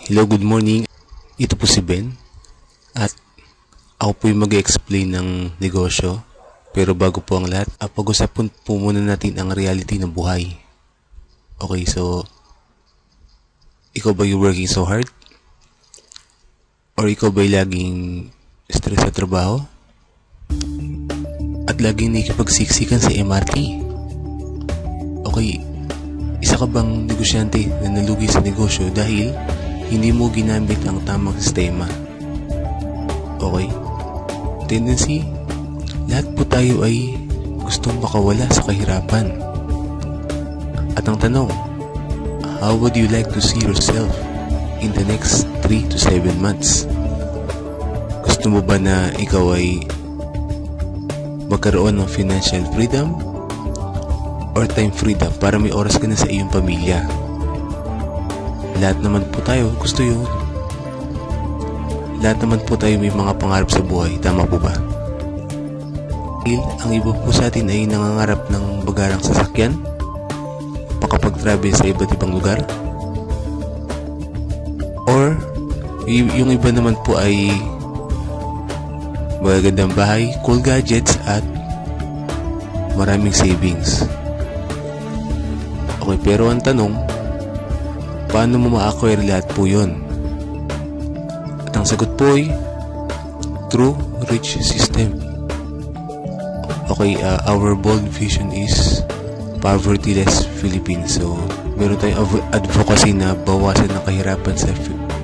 Hello, good morning. Ito po si Ben at ako po yung mag-explain ng negosyo. Pero bago po ang lahat, pag-usapan po muna natin ang reality ng buhay. Okay, so ikaw ba yung working so hard? Or ikaw ba yung laging stress sa trabaho? At laging nakikipagsiksikan sa MRT? Okay, isa ka bang negosyante na nalugi sa negosyo dahil hindi mo ginamit ang tamang sistema? Okay? Tendency, lahat po tayo ay gustong makawala sa kahirapan. At ang tanong, how would you like to see yourself in the next 3 to 7 months? Gusto mo ba na ikaw ay magkaroon ng financial freedom or time freedom para may oras ka na sa iyong pamilya? Lahat naman po tayo gusto yun. Lahat naman po tayo may mga pangarap sa buhay. Tama po ba? Ang iba po sa atin ay nangangarap ng bagarang sasakyan, makapag-travel sa iba't ibang lugar, or yung iba naman po ay magagandang bahay, cool gadgets, at maraming savings. Okay, pero ang tanong, paano mo ma-acquire lahat po yun? At ang sagot po ay through rich system. Okay, our bold vision is poverty-less Philippines. So, meron tayong advocacy na bawasan ng kahirapan sa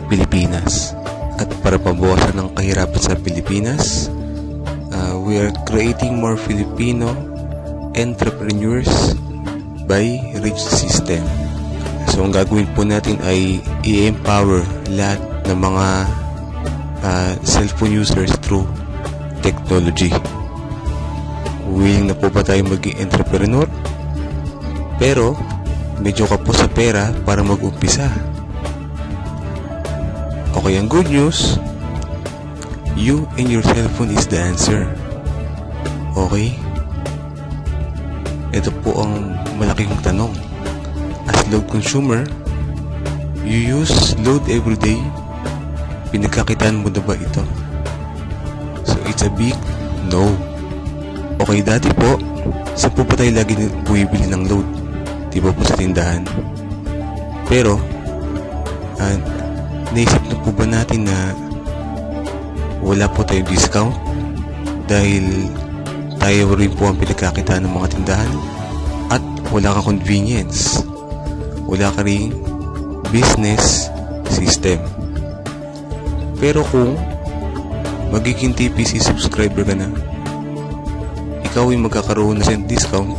Pilipinas. At para pabawasan ng kahirapan sa Pilipinas, we are creating more Filipino entrepreneurs by rich system. So, ang gagawin po natin ay i-empower lahat ng mga cellphone users through technology. Willing na po ba tayo maging entrepreneur? Pero, medyo ka po sa pera para mag-umpisa. Okay, ang good news, you and your cellphone is the answer. Okay? Ito po ang malaking tanong. As load consumer, you use load every day. Pinagkakitaan mo na ba ito? So, it's a big no. Okay, dati po, saan po ba tayo lagi bumibili ng load? Di ba po sa tindahan? Pero, naisip na po ba natin na wala po tayong discount dahil tayo rin po ang pinagkakitaan ng mga tindahan? At wala ka convenience, wala ka rin business system. Pero kung magiging TPC subscriber ka na, ikaw ay magkakaroon na ng discount.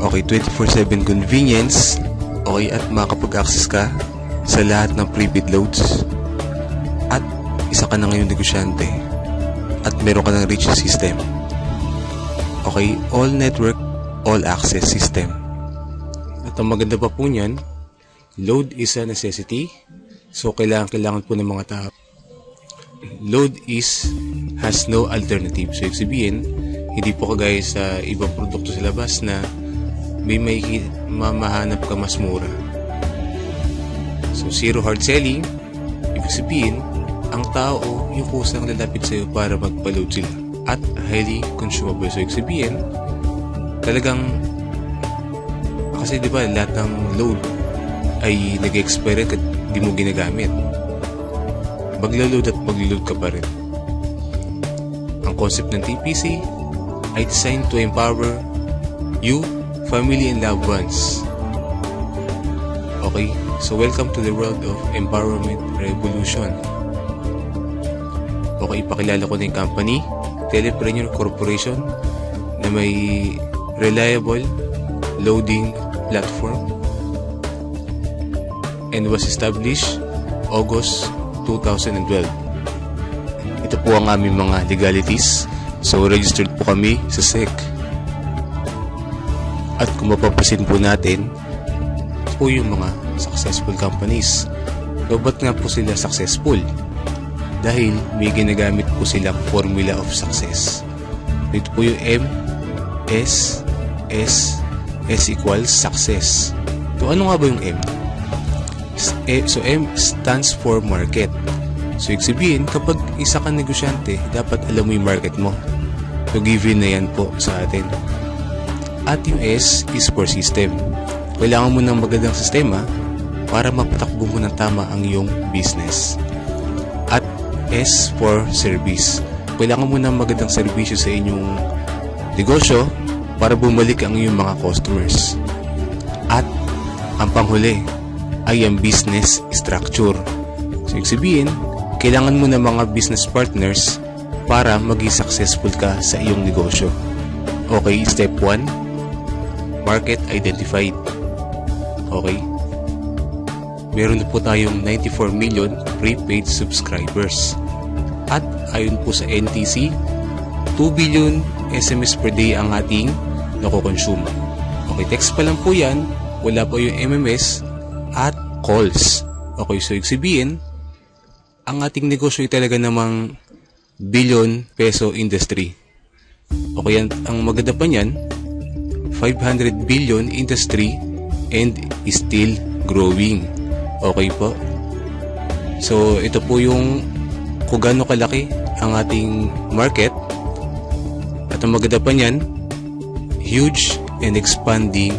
Okay, 24/7 convenience. Okay, at makakapag-access ka sa lahat ng prepaid loads. At isa ka na ngayon negosyante. At meron ka ng rich system. Okay, all network, all access system. At ang maganda pa po niyan, load is a necessity. So, kailangan po ng mga tao. Load has no alternative. So, ibig sabihin, hindi po kagaya sa ibang produkto sa labas na may mahanap ka mas mura. So, zero hard selling, ibig sabihin, ang tao yung kusang lalapit sa'yo para magpa-load sila. At highly consumable. So, ibig sabihin, talagang, kasi diba, lahat ng load ay nag-expire at di mo ginagamit. Maglo-load at maglo-load ka pa rin. Ang concept ng TPC ay designed to empower you, family, and loved ones. Okay, so welcome to the world of empowerment revolution. Okay, ipakilala ko na yung company, Telepreneur Corporation, na may reliable loading platform and was established August 2012. Ito po ang aming mga legalities. So, registered po kami sa SEC. At kung mapapasin po natin, ito po yung mga successful companies. So, ba't nga po sila successful? Dahil may ginagamit po silang formula of success. Ito po yung M, S equals success. So, ano nga ba yung M? So M stands for market. So ibig sabihin, kapag isa kang negosyante, dapat alam mo yung market mo. So given na yan po sa atin. At yung S is for system. Kailangan mo ng magandang sistema para mapatakbo mo ng tama ang iyong business. At S for service. Kailangan mo ng magandang serbisyo sa inyong negosyo para bumalik ang iyong mga customers. At ang panghuli ay ang business structure. So ibig sabihin, kailangan mo ng mga business partners para maging successful ka sa iyong negosyo. Okay, step 1, market identified. Okay, meron na po tayong 94 million prepaid subscribers. At ayon po sa NTC, 2 billion SMS per day ang ating nakokonsume. Okay, text pa lang po yan, wala po yung MMS at calls. Okay, so ibig sabihin, ang ating negosyo ay talaga namang billion peso industry. Okay, ang maganda pa niyan, 500 billion industry and still growing. Okay po. So ito po yung kung gaano kalaki ang ating market. At ang maganda pa niyan, huge and expanding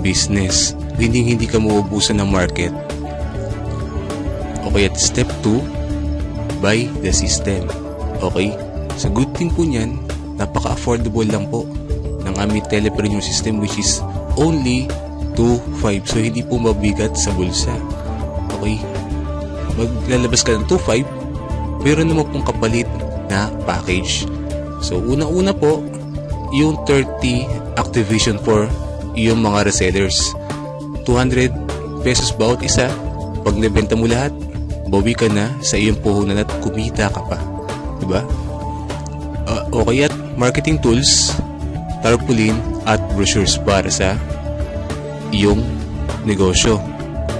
business. Hindi ka mauubusan ng market. Okay, at step 2, buy the system. Okay, so good thing po niyan, napaka-affordable lang po ng aming telepreneur system, which is only 2.5. So hindi po mabigat sa bulsa. Okay, maglalabas ka ng 2.5, pero naman pong kapalit na package. So unang-una po, yung 30 activation for yung mga resellers. 200 pesos bawat isa. Pag nabenta mo lahat, bawi ka na sa iyong puhunan at kumita ka pa. Diba? Okay, at marketing tools, tarpaulin at brochures para sa iyong negosyo.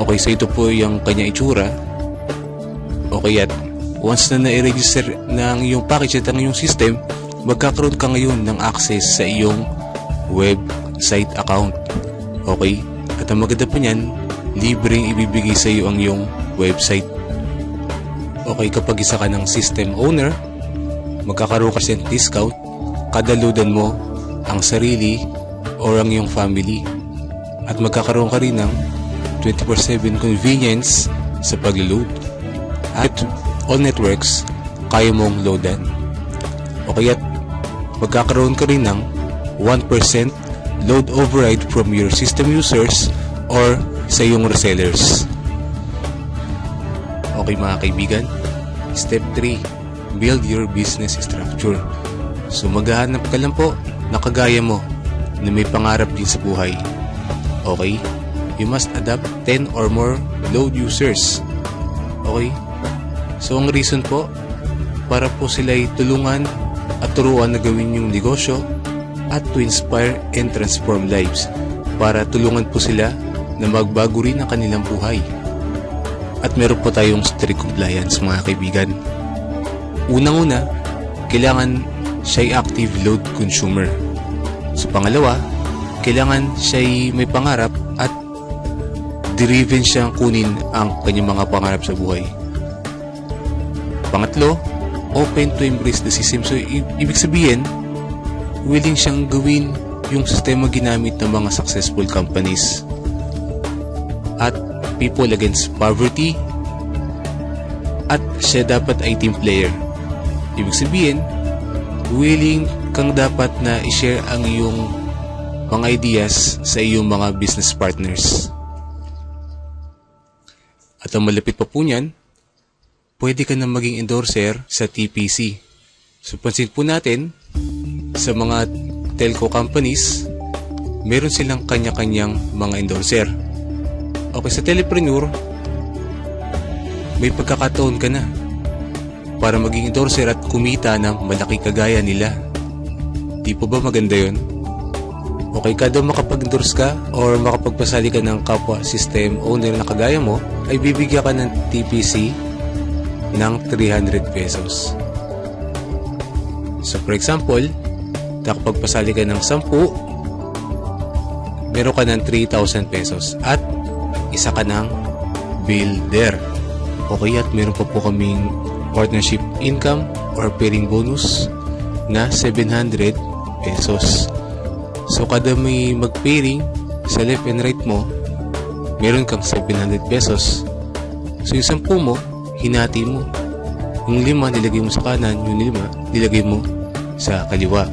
Okay, so ito po yung kanya itsura. Okay, at once na na-register ng iyong package at ang iyong system, magkakaroon ka ngayon ng access sa iyong website account. Okay, at ang maganda pa niyan, libreng ibibigay sa iyo ang iyong website. Okay, kapag isa ka ng system owner, magkakaroon ka ng discount kada loadan mo ang sarili or ang iyong family. At magkakaroon ka rin ng 24/7 convenience sa pag-load. At all networks, kaya mong loadan. Okay, at magkakaroon ka rin ng 1% load override from your system users or sa iyong resellers. Okay mga kaibigan, step 3, build your business structure. So maghahanap ka lang po na kagaya mo na may pangarap din sa buhay. Okay, you must adopt 10 or more load users. Okay, so ang reason po, para po sila'y tulungan at turuan na gawin yung negosyo at to inspire and transform lives, para tulungan po sila na magbago rin ang kanilang buhay. At meron po tayong strict compliance mga kaibigan. Unang-una, kailangan siya'y active load consumer. So pangalawa, kailangan siya'y may pangarap at driven siyang kunin ang kanyang mga pangarap sa buhay. Pangatlo, open to embrace the system. So ibig sabihin, willing siyang gawin yung sistema ginamit ng mga successful companies. At people against poverty, at siya dapat ay team player. Ibig sabihin, willing kang dapat na i-share ang iyong mga ideas sa iyong mga business partners. At ang malapit pa po niyan, pwede ka na maging endorser sa TPC. So pansin po natin, sa mga telco companies, meron silang kanya-kanyang mga endorser. Okay, sa telepreneur, may pagkakataon ka na para maging endorser at kumita ng malaki kagaya nila. Di po ba maganda yun? Okay, kada makapag-endorse ka or makapagpasali ka ng kapwa system owner na kagaya mo, ay bibigyan ka ng TPC ng 300 pesos. So for example, nakapagpasali ka ng 10, meron ka ng 3,000 pesos at isa ka ng builder. Okay, at meron pa po kaming partnership income or pairing bonus na 700 pesos. So kada may mag-pairing sa left and right mo, meron kang 700 pesos. So yung 10 mo, hinati mo. Yung 5 nilagay mo sa kanan, yung 5 nilagay mo sa kaliwa.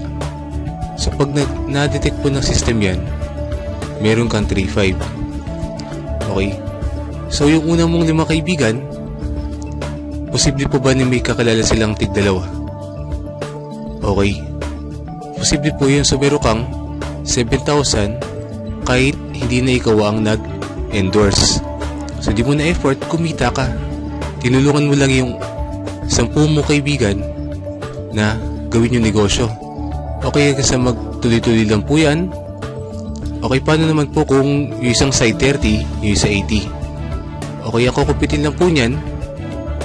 So pag na-detect po ng system yan, meron kang 3-5. Okay? So yung una mong 5 kaibigan, posible po ba na may kakalala silang tig-2? Okay. Posible po yun. So meron kang 7,000 kahit hindi na ikaw ang nag-endorse. So di mo na effort, kumita ka. Tinulungan mo lang yung 10 mo kaibigan na gawin yung negosyo. Okay, kasi magtuloy-tuloy lang po yan. Okay, paano naman po kung yung isang side 30, yung isa 80? Okay, ako kupitin lang po niyan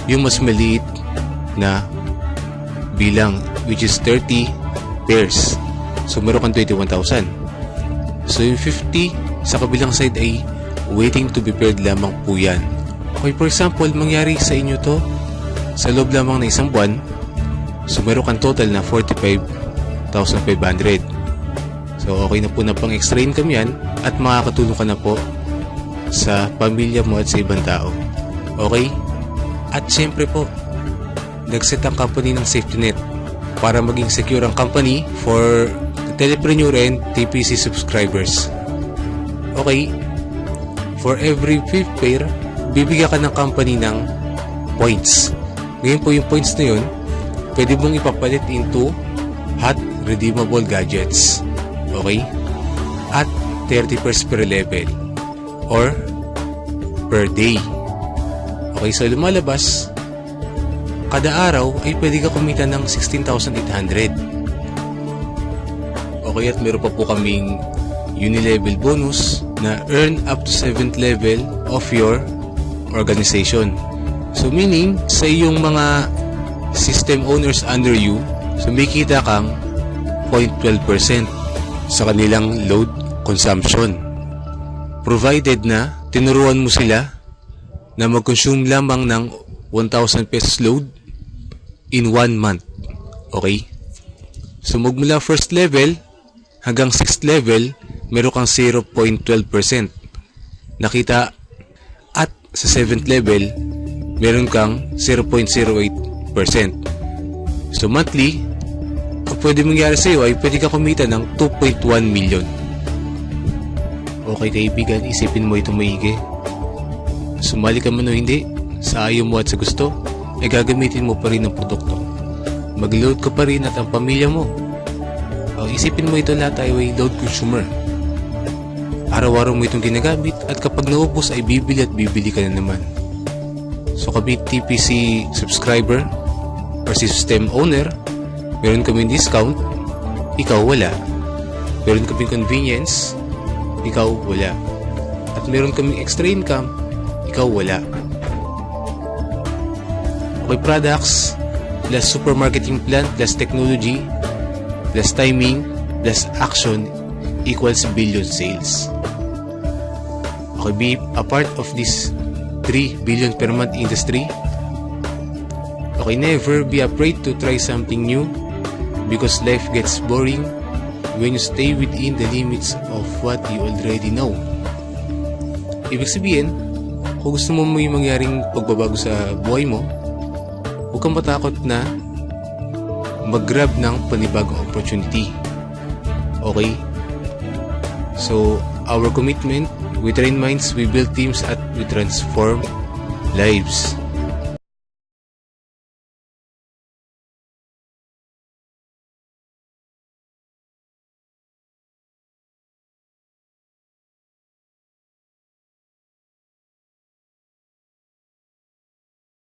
yung mas maliit na bilang, which is 30 pairs. So meron kang 21,000. So yung 50 sa kabilang side ay waiting to be paired lamang po yan. Okay, for example, mangyari sa inyo to sa loob lamang ng isang buwan. So meron kang total na 45,500. So okay na po na pang extra income yan at makakatulong ka na po sa pamilya mo at sa ibang tao. Okay? At syempre po, nag-set ang company ng safety net para maging secure ang company for the Telepreneur and TPC subscribers. Okay, for every 5th pair, bibigyan ka ng company ng points. Ngayon po yung points na yun, pwede mong ipapalit into hot redeemable gadgets. Okay? At 30 pairs per level or per day. Okay, so lumalabas, kada araw ay pwede ka kumita ng 16,800. Okay, at meron pa po kaming uni-level bonus na earn up to 7th level of your organization. So meaning, sa iyong mga system owners under you, so may kita kang 0.12% sa kanilang load consumption. Provided na tinuruan mo sila na mag-consume lamang ng 1,000 pesos load in 1 month. Okay? So magmula first level hanggang 6th level, meron kang 0.12% nakita, at sa 7th level, meron kang 0.08%. So monthly, ang pwede mangyari sa iyo ay pwede ka kumita ng 2.1 million. Okay kaibigan, isipin mo ito maigi. Sumali ka man o hindi, sa ayaw mo at sa gusto, ay gagamitin mo pa rin ang produkto. Mag-load ka pa rin at ang pamilya mo. O, isipin mo ito, lahat tayo ay load consumer. Araw-araw mo itong ginagamit at kapag naubos ay bibili at bibili ka na naman. So kami TPC subscriber or system owner, meron kaming discount, ikaw wala. Meron kaming convenience, ikaw wala. At meron kaming extra income, ikaw wala. Okay, products plus supermarketing plan plus technology plus timing plus action equals billion sales. Okay, be a part of this 3 billion per month industry. Okay, never be afraid to try something new because life gets boring when you stay within the limits of what you already know. Ibig sabihin, kung gusto mo may mangyaring pagbabago sa buhay mo, huwag kang matakot na mag-grab ng panibagong opportunity. Okay? So, our commitment, we train minds, we build teams, at we transform lives.